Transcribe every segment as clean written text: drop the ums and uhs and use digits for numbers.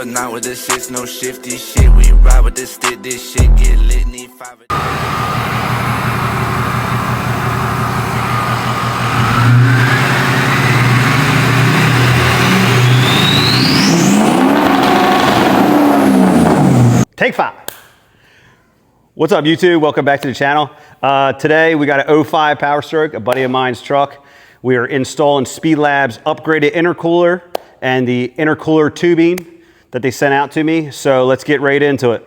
but not with the shits, no shifty shit. We ride with this stick, this shit get lit, need 5. Take 5. What's up, YouTube? Welcome back to the channel. Today we got an 05 Power Stroke, a buddy of mine's truck. We are installing Speedlab's upgraded intercooler and the intercooler tubing that they sent out to me. So let's get right into it.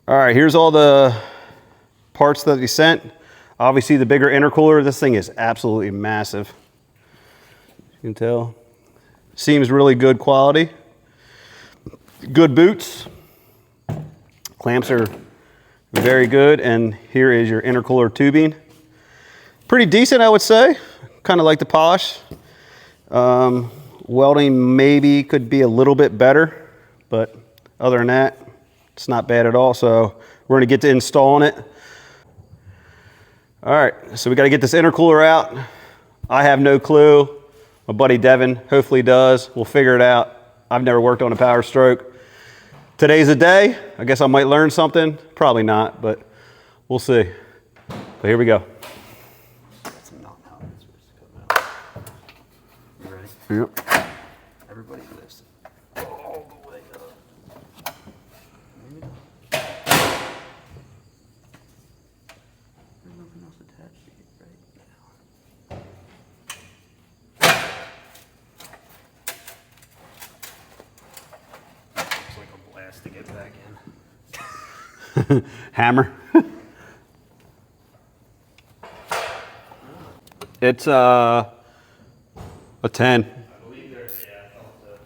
All right, here's all the parts that they sent. Obviously the bigger intercooler, this thing is absolutely massive. You can tell. Seems really good quality. Good boots. Clamps are very good, and here is your intercooler tubing. Pretty decent, I would say. Kind of like the polish. Welding maybe could be a little bit better, but other than that, it's not bad at all. So we're gonna get to installing it. All right, so we gotta get this intercooler out. I have no clue. My buddy Devin hopefully does. We'll figure it out. I've never worked on a Power Stroke. Today's a day. I guess I might learn something. Probably not, but we'll see. So here we go. You ready? Yep. Everybody lifts all the way up. There's nothing else attached to it right now. It's like a blast to get back in. Hammer. It's a 10. I believe there's, yeah, I thought so.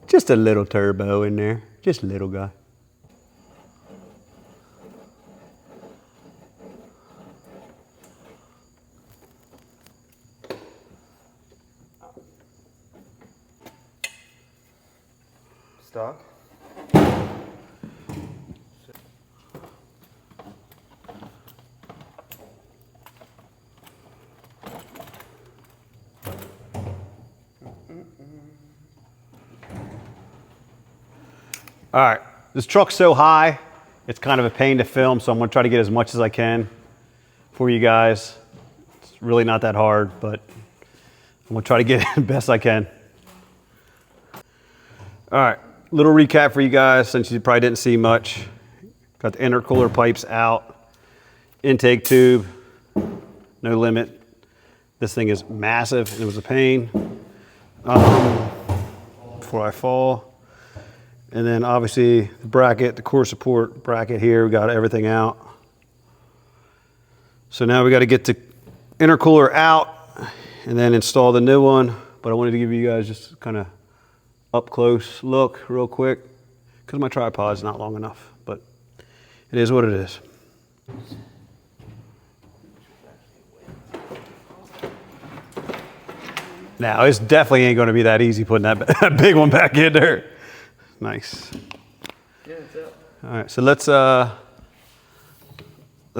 Just a little turbo in there. Just a little guy. Stock. All right, this truck's so high, it's kind of a pain to film, so I'm gonna try to get as much as I can for you guys. It's really not that hard, but I'm gonna try to get the best I can. All right, little recap for you guys since you probably didn't see much. Got the intercooler pipes out, intake tube, no limit. This thing is massive and it was a pain. Before I fall. And then obviously the bracket, the core support bracket here, we got everything out. So now we got to get the intercooler out and then install the new one. But I wanted to give you guys just kind of up close look real quick because my tripod's not long enough, but it is what it is. Now it's definitely ain't going to be that easy putting that big one back in there. Nice. Yeah, it's up. All right, so let's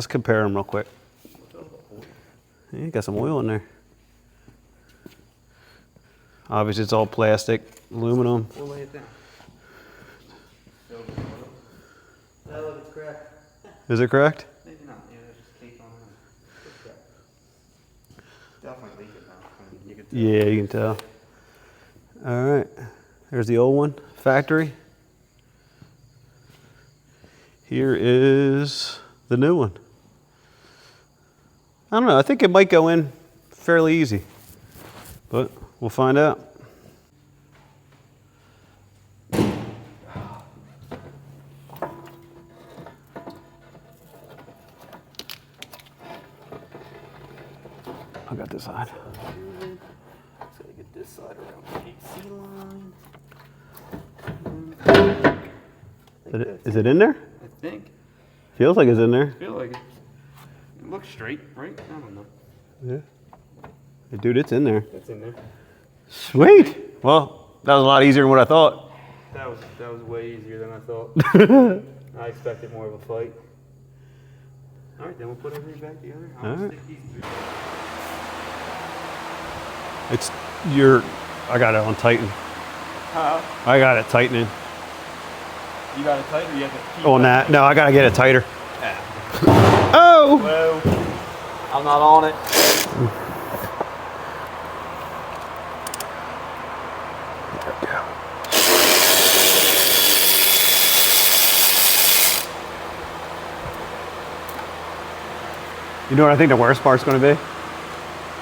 compare them real quick. Yeah, you got some oil in there. Obviously, it's all plastic, aluminum. We'll lay it down. That looks cracked. Is it correct? Maybe not. Yeah, there's just tape on it. It's cracked. Definitely leak it now. I mean, you can tell. Yeah, you can tell. All right, there's the old one, factory. Here is the new one. I don't know, I think it might go in fairly easy, but we'll find out. I got this side. Just gotta get this side around the AC line. Is it in there? I think. Feels like it's in there. I feel like it. It looks straight, right? I don't know. Yeah. Hey, dude, it's in there. It's in there. Sweet. Well, that was a lot easier than what I thought. That was way easier than I thought. I expected more of a fight. All right, then we'll put everything back together. All right. Stick these through. I got it on tighten. I got it tightening. You got it tight, or you have to keep On it? that. No, I got to get it tighter. Yeah. Oh! Whoa. I'm not on it. You know what I think the worst part's going to be?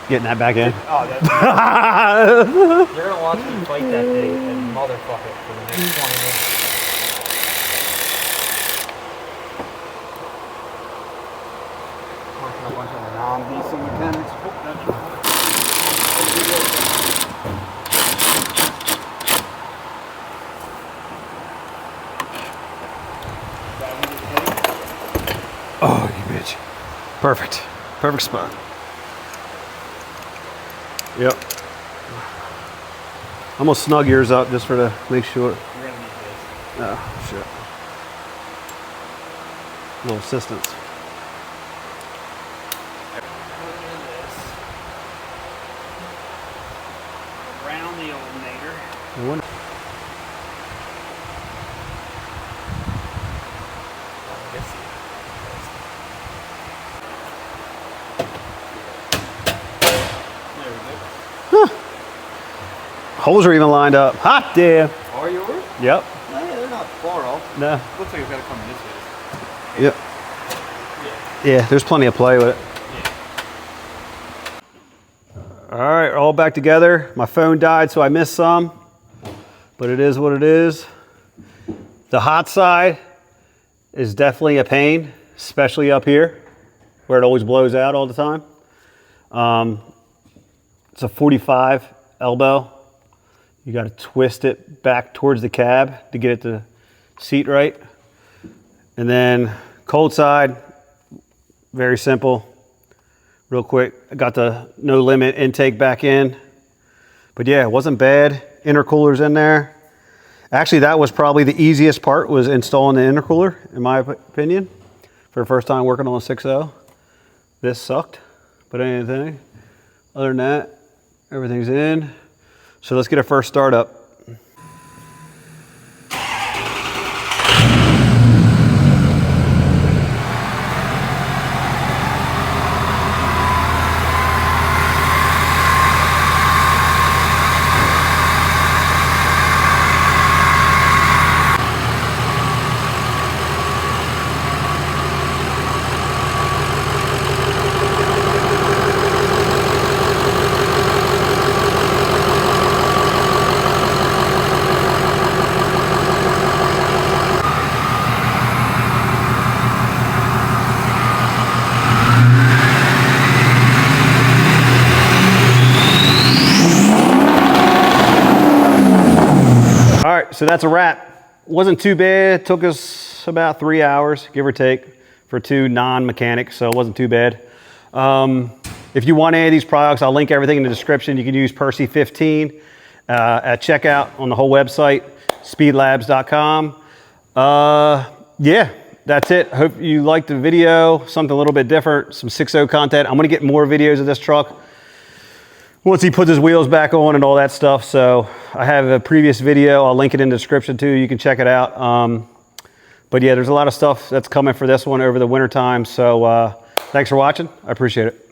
Getting that back in. Oh, that's You're gonna watch me fight that thing and motherfuck it for the next 20 minutes. Watching a bunch of non-DC mechanics. Oh, you bitch. Perfect. Perfect spot. Yep. I'm gonna snug yours up just for to make sure. You're gonna need this. Oh, shit. A little assistance. Around the alternator. One. Holes are even lined up. Hot damn. Are yours? Yep. No, yeah, they're not far off. No. Looks like it's gotta come this way. Yep. Yeah, there's plenty of play with it. All right, all back together. My phone died, so I missed some, but it is what it is. The hot side is definitely a pain, especially up here where it always blows out all the time. It's a 45 elbow. You got to twist it back towards the cab to get it to seat right. And then cold side, very simple. Real quick, I got the no limit intake back in. But yeah, it wasn't bad. Intercooler's in there. Actually, that was probably the easiest part, was installing the intercooler, in my opinion. For the first time working on a 6.0. This sucked, but anything. Other than that, everything's in. So let's get our first start up. All right, so that's a wrap. Wasn't too bad. Took us about 3 hours, give or take, for two non-mechanics, so it wasn't too bad. If you want any of these products, I'll link everything in the description. You can use Percy 15 at checkout on the whole website, speedlabs.com. Yeah, that's it. Hope you liked the video, something a little bit different, some 6.0 content. I'm gonna get more videos of this truck once he puts his wheels back on and all that stuff. So I have a previous video. I'll link it in the description too. You can check it out. But yeah, there's a lot of stuff that's coming for this one over the winter time. So thanks for watching. I appreciate it.